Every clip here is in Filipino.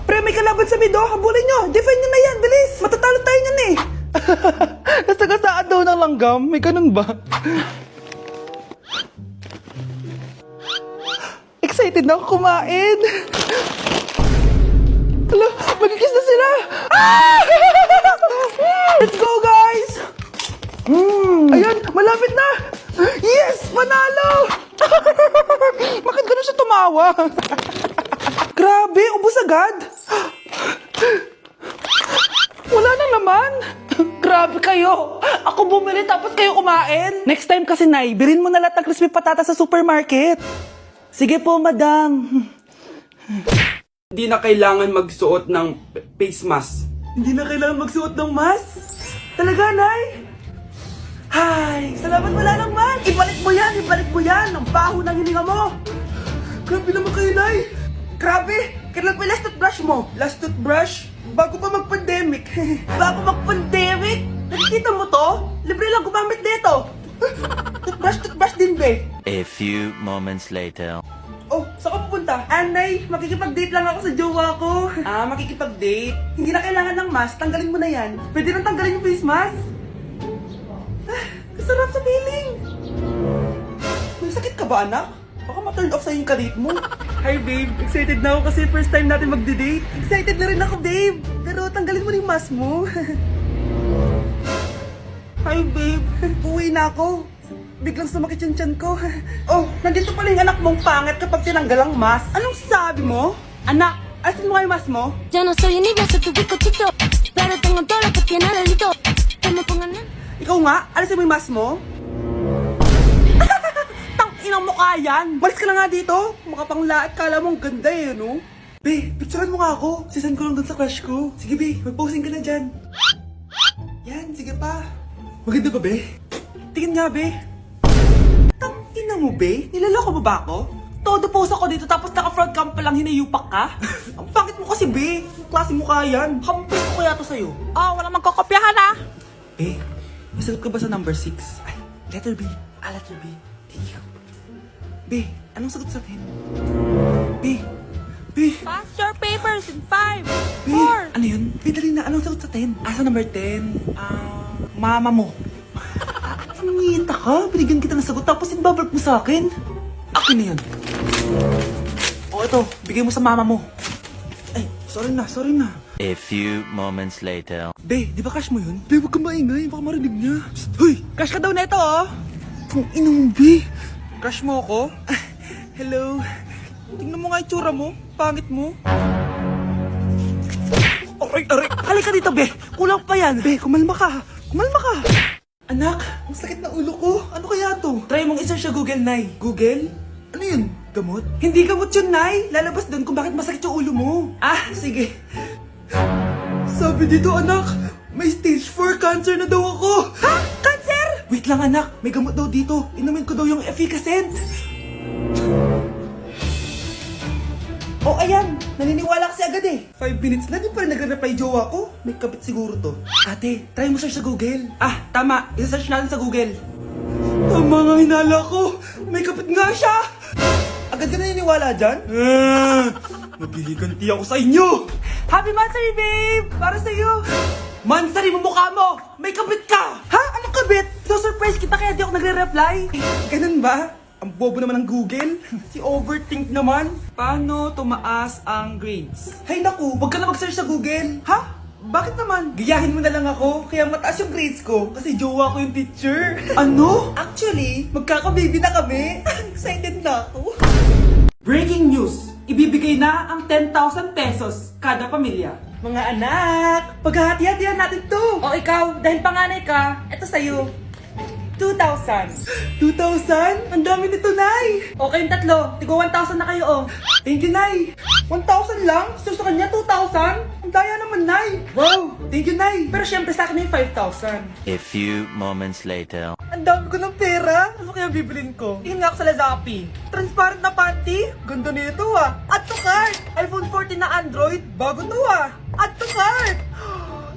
Pre, may kalaban sa mid, oh. Habulin nyo. Defend nyo na yan. Bilis. Matatalo tayo nyan eh. Nasagasaan daw ng langgam. May ganun ba? Excited na ako kumain. Hala, magkikis na sila. Ah! Let's go, guys. Ayan, malapit na. Yes, panalo. Bakit ganun siya tumawa? Grabe, ubos agad. Wala na naman. Grabe kayo. Ako bumili tapos kayo kumain. Next time kasi, Nay, bilhin mo na lahat ng crispy patata sa supermarket. Sige po, madam. Hindi na kailangan magsuot ng face mask. Hindi na kailangan magsuot ng mask? Talaga, Nay? Hay, salamat wala lang man. Ibalik mo yan. Ang baho ng hininga mo. Grabe naman kayo, Nay. Grabe, kailan pa yung last toothbrush mo? Last toothbrush? Bago pa mag-pandemic. Bago mag-pandemic? Nakikita mo to? Libre lang gumamit dito. Toothbrush din, be. A few moments later. Oh, saan ka pupunta? Anay, makikipag-date lang ako sa jowa ko. Ah, makikipag-date? Hindi na kailangan ng mask, tanggalin mo na yan. Pwede nang tanggalin yung face mask? Ah, kasarap sa feeling. May sakit ka ba, anak? Baka ma-turn off sa'yo yung kadate mo. Hi, babe. Excited na ako kasi first time natin mag-date. Excited na rin ako, babe. Pero tanggalin mo na yung mask mo. Hi, babe. Uwi na ako. Biglang sumakit yung tiyan ko. Oh, nandito pala yung anak mong pangit kapag tinanggal ang mask. Anong sabi mo? Anak, alisin mo kayo mask mo? Yo no soy envidia, soy tu bizcochito. Pero tengo todo lo que tiene delito. Que me pongan en... Ikaw nga, alisin mo yung mask mo? Tang-inang mukha yan. Malis ka na nga dito. Makapanglaat, kala mo ang ganda eh, no? Be, picturean mo nga ako. Sisan ko lang dun sa crush ko. Sige, be, mag-posing ka na dyan. Yan, sige pa. Maganda ba, be? Tingin nga, be. Tang-ina mo, be? Nilaloko mo ba ako? Todo post ako dito tapos naka-front cam pa lang hinayupak ka? Ang pangit mo kasi, be. Klase mukha yan. Hampis ko kaya to sa'yo. Oh, wala magkokopyahan ah. Be, may sagot ka ba sa number 6? Ay, letter B. Ah, letter B. Thank you. Be, anong sagot sa 10? Be, Pass your papers in 5, Be, 4. ano yun? Be, dali na. Anong sagot sa 10? Ah, sa number 10. Mama mo. Nangihita ka? Binigyan kita ng sagot tapos ibabalik mo sa akin? Akin na yan. O, ito. Bigay mo sa mama mo. Ay, sorry na. A few moments later. Be, di ba cash mo yun? Be, huwag kang maingay. Baka marinig niya. Psst, hoy! Cash ka daw neto, oh! Kung ina mo, Be. Cash mo ako? Hello? Tingnan mo nga itsura mo. Pangit mo. Aray! Halika dito, Be. Kulang pa yan. Be, kumalma ka. Anak, ang sakit na ulo ko. Ano kaya to? Try mong isearch sa Google, Nay. Google? Ano yun? Gamot? Hindi gamot yun, Nay. Lalabas doon kung bakit masakit yung ulo mo. Ah, sige. Sabi dito, anak, may stage 4 cancer na daw ako. Ha? Cancer? Wait lang, anak. May gamot daw dito. Inumin ko daw yung efficacent. Oh, ayan. Naniniwala kasi agad eh. 5 minutes na, di pa rin nagre-reply jowa ko. May kabit siguro to. Ate, try mo search sa Google. Ah, tama. I-search natin sa Google. Tama nga hinala ko. May kabit nga siya. Agad ka naniniwala dyan? Magliganti ako sa inyo. Happy Mansari, babe! Para sa'yo. Mansari mo mukha mo! May kabit ka! Ha? Anong kabit? So surprise kita kaya di ako nagre-reply. Ganun ba? Ang bobo naman ng Google. Si overthink naman. Paano tumaas ang grades? Hay naku, wag ka na mag-search sa Google. Ha? Bakit naman? Gayahin mo na lang ako, kaya mataas yung grades ko. Kasi jowa ko yung teacher. Ano? Actually, magkaka-baby na kami. Excited na ako. Breaking news! Ibibigay na ang 10,000 pesos kada pamilya. Mga anak, paghahati-hatihan natin to. O ikaw, dahil panganay ka, eto sa'yo. 2,000? Ang dami nito, Nay! O kayong tatlo, tigo 1,000 na kayo oh. Thank you, Nay! 1,000 lang? So sa kanya, 2,000? Ang daya naman, Nay! Wow! Thank you, Nay! Pero syempre sa akin yung 5,000. A few moments later. Ang dami ko ng pera! Ano kaya bibilin ko? Tingin nga ako sa Lazappi. Transparent na panty? Ganda nito ah! Add to cart! iPhone 14 na Android? Bago to ah! Add to cart!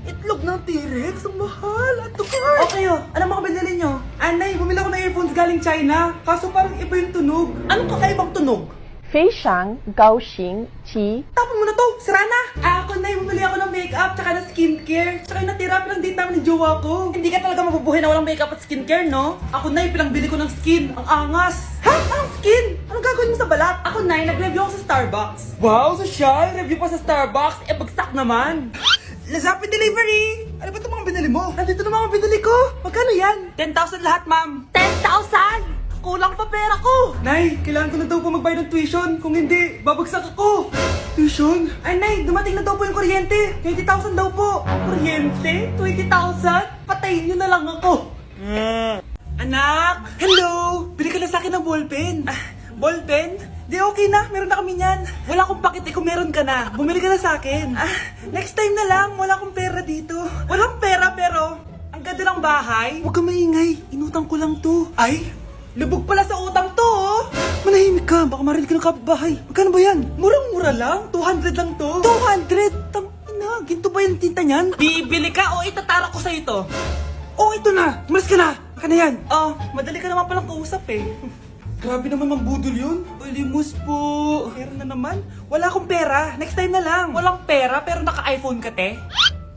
Itlog ng T-Rex? Ang mahal! Add to cart! Okay oh, ano mga binili nyo? Anay, bumili ako ng earphones galing China. Kaso parang iba yung tunog. Anong kakaibang tunog? 非常高兴其 Tapon mo na to, sira na! Ako na, bumili ako ng makeup tsaka ng skincare. Tsaka yung natira pa ng date namin ng jowa ko. Hindi ka talaga mabubuhay na walang makeup at skincare, no? Ako na, pinangbili ko ng skin. Ang angas! Ha? Anong skin? Anong gagawin mo sa balat? Ako na, nag-review ako sa Starbucks. Wow, social! Review pa sa Starbucks? Eh, bagsak naman! Lazapin delivery! Ano ba itong mga binili mo? Nandito na mga binili ko! Magkano yan? 10,000 lahat, ma'am! 10,000! Kulang pa pera ko! Nay, kailangan ko na daw po magbayad ng tuition. Kung hindi, babagsak ako. Tuition? Ay, Nay, dumating na daw po yung kuryente. 20,000 daw po. Kuryente? 20,000? Patayin niyo na lang ako. Anak! Hello! Bili ka na sa akin ng ballpen. Ballpen? Di okay na, meron na kami niyan. Wala akong pakit kung meron ka na. Bumili ka na sa akin. Next time na lang, wala akong pera dito. Walang pera pero, ang ganda ng bahay. Huwag ka maingay, inutang ko lang to. Ay, lubog pala sa utang to, oh. Manahimik ka, baka marinig ka ng kapitbahay. Magkano ba yan? Murang-mura lang, 200 lang to. 200? Tangina, ginto ba yung tinta niyan? Bibili ka o itatara ko sa ito? Oh, ito na, umalis ka na. Baka na yan. Oh, madali ka naman palang kausap eh. Grabe naman mambudol yun. Ulimus po. Meron na naman. Wala akong pera, next time na lang. Walang pera pero naka-iPhone ka, te?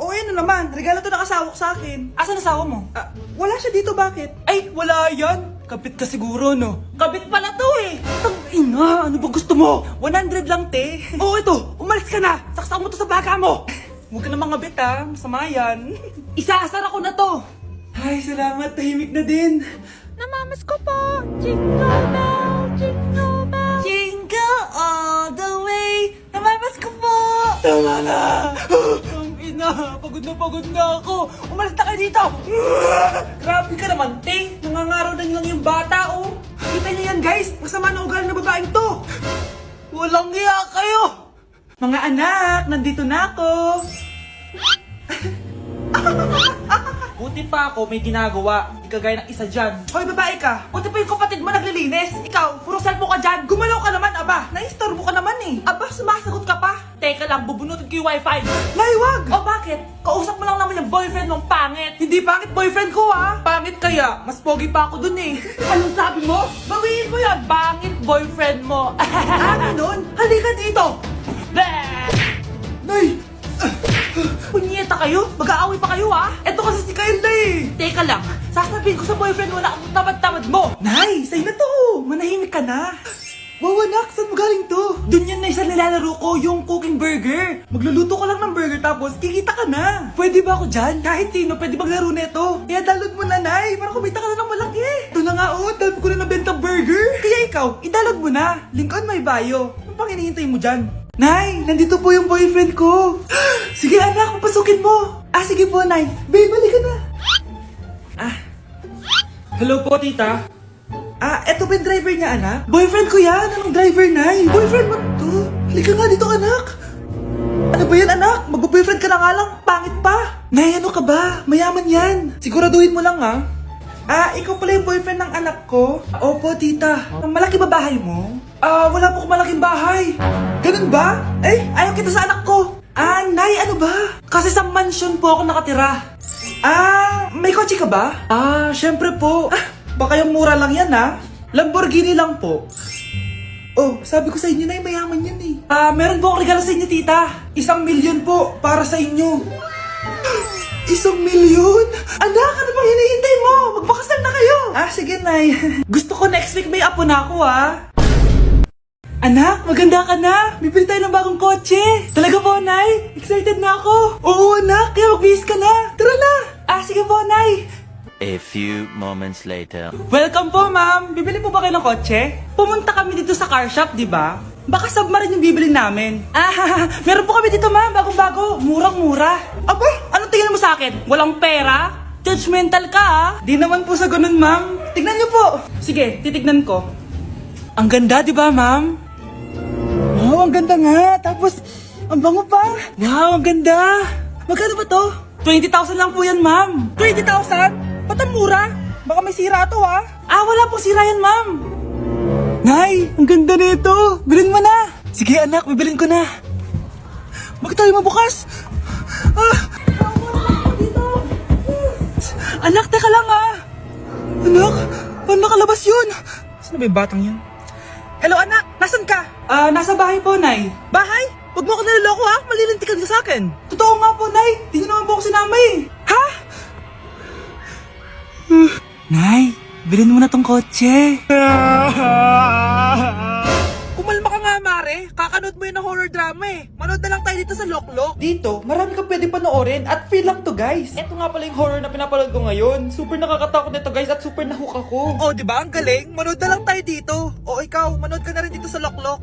O yan na naman, regalo to ng asawa ko sa akin. Asan asawa mo? Wala siya dito, bakit? Ay, wala yan. Kabit ka siguro, no? Kabit pala to eh. Tangina, ano ba gusto mo? 100 lang, te. Oo, ito, umalis ka na. Saksak mo to sa baka mo. Huwag ka namang kabit, ha. Masama yan. Isaasara ko na to. Ay, salamat. Tahimik na din. Namamas ko po! Jingle bell! Jingle bell! Jingle all the way. Namamas ko po. Tama na. Pagod na ako. Umalis na kayo dito. Grabe ka naman, te. Nangangaraw na lang yung bata, oh. Kita niyo yan, guys. Masama na ugali na babaeng to. Walang iya kayo. Mga anak, nandito na ako. Buti pa ako may ginagawa. Di kagaya ng isa dyan. Hoy, babae ka. Buti pa yung kapatid mo naglilinis. Ikaw, puro cellphone ka dyan. Gumalaw ka naman, aba. Naistorbo ka naman eh. Aba, sumasagot ka pa. Teka lang, bubunutin ko yung wifi. Nay, wag! O bakit? Kausap mo lang naman yung boyfriend mong pangit. Hindi pangit boyfriend ko, ha? Pangit kaya? Mas pogi pa ako dun eh. Anong sabi mo? Bawiin mo yan. Pangit boyfriend mo. Ganun? Halika dito. Nay! Punyeta kayo? Mag-aaway pa kayo, ha? Eto kasi si Kyle na eh. Teka lang, sasabihin ko sa boyfriend mo na ang tamad-tamad mo. Nay, sa'yo na to. Manahimik ka na. Wow, anak, saan mo galing to? Dun yan na isa nilalaro ko, yung cooking burger. Magluluto ka lang ng burger tapos kikita ka na. Pwede ba ako dyan? Kahit sino, pwede maglaro nito. Kaya download mo na, Nay, para kumita ka na ng malaki. Ito na nga, oh, dami ko na nabenta burger. Kaya ikaw, i-download mo na. Link on my bio. Ano pang hinihintay mo dyan? Nay, nandito po yung boyfriend ko. Sige anak, papasukin mo. Sige po, Nay. Babe, balik ka na. Hello po, tita. Eto ba yung driver niya, anak? Boyfriend ko yan. Anong driver, Nay? Boyfriend mo to? Halika nga dito, anak. Ano ba yan, anak? Mag-boyfriend ka na nga lang. Pangit pa. Nay, ano ka ba? Mayaman yan. Siguraduhin mo lang, ha? Ikaw pala yung boyfriend ng anak ko? Opo, tita. Ang malaki ba bahay mo? Wala po akong malaking bahay. Ganun ba? Ayaw kita sa anak ko. Nay, ano ba? Kasi sa mansion po ako nakatira. May kotse ka ba? Syempre po. Baka yung mura lang yan, ha? Lamborghini lang po. Oh, sabi ko sa inyo, Nay, mayaman yan eh. Meron po akong regalo sa inyo, tita. 1,000,000 po para sa inyo. 1,000,000? Anak, ano bang hinihintay mo? Magpakasal na kayo. Sige, Nay. Gusto ko next week may apo na ako, ha? Anak, maganda ka na. Bibili tayo ng bagong kotse. Talaga po, Nay? Excited na ako. Oo, anak. Kaya magbihis ka na. Tara na. Sige po, Nay. A few moments later. Welcome po, ma'am. Bibili po ba kayo ng kotse? Pumunta kami dito sa car shop, di ba? Baka submarine yung bibili namin. Meron po kami dito, ma'am. Bagong-bago. Murang-mura. Aba, anong tingin mo sa akin? Walang pera? Judgmental ka, ha? Di naman po sa ganun, ma'am. Tignan niyo po. Sige, titignan ko. Ang ganda, di ba, ma'am? Wow, ang ganda nga. Tapos, ang bango pa. Wow, ang ganda. Magkano ba to? 20,000 lang po yan, ma'am. 20,000? Ba't ang mura? Baka may sira to, ha? Wala pong sira yan, ma'am. Nay, ang ganda nito. Bilhin mo na. Sige, anak, bibilin ko na. Bakit tayo mabukas? Anak, teka lang, ha? Anak, paano nakalabas yun? Saan ba yung batang yun? Hello anak, nasan ka? Nasa bahay po, Nay. Bahay? Huwag mo ako niloloko ha, malilintikan ka sa akin. Totoo nga po, Nay. Di niyo naman po ako sinama eh. Ha? Nay, bilhin mo na tong kotse. Kumalma ka nga, Mare. Kakanood mo yun ng horror drama eh. Manood na lang tayo dito sa Loklok. Dito, marami kang pwede panoorin at free lang to, guys. Ito nga pala yung horror na pinapanood ko ngayon. Super nakakatakot nito, guys, at super nahook ako. Oh, di ba? Ang galing. Manood na lang tayo dito. O ikaw, manood ka na rin dito sa Loklok.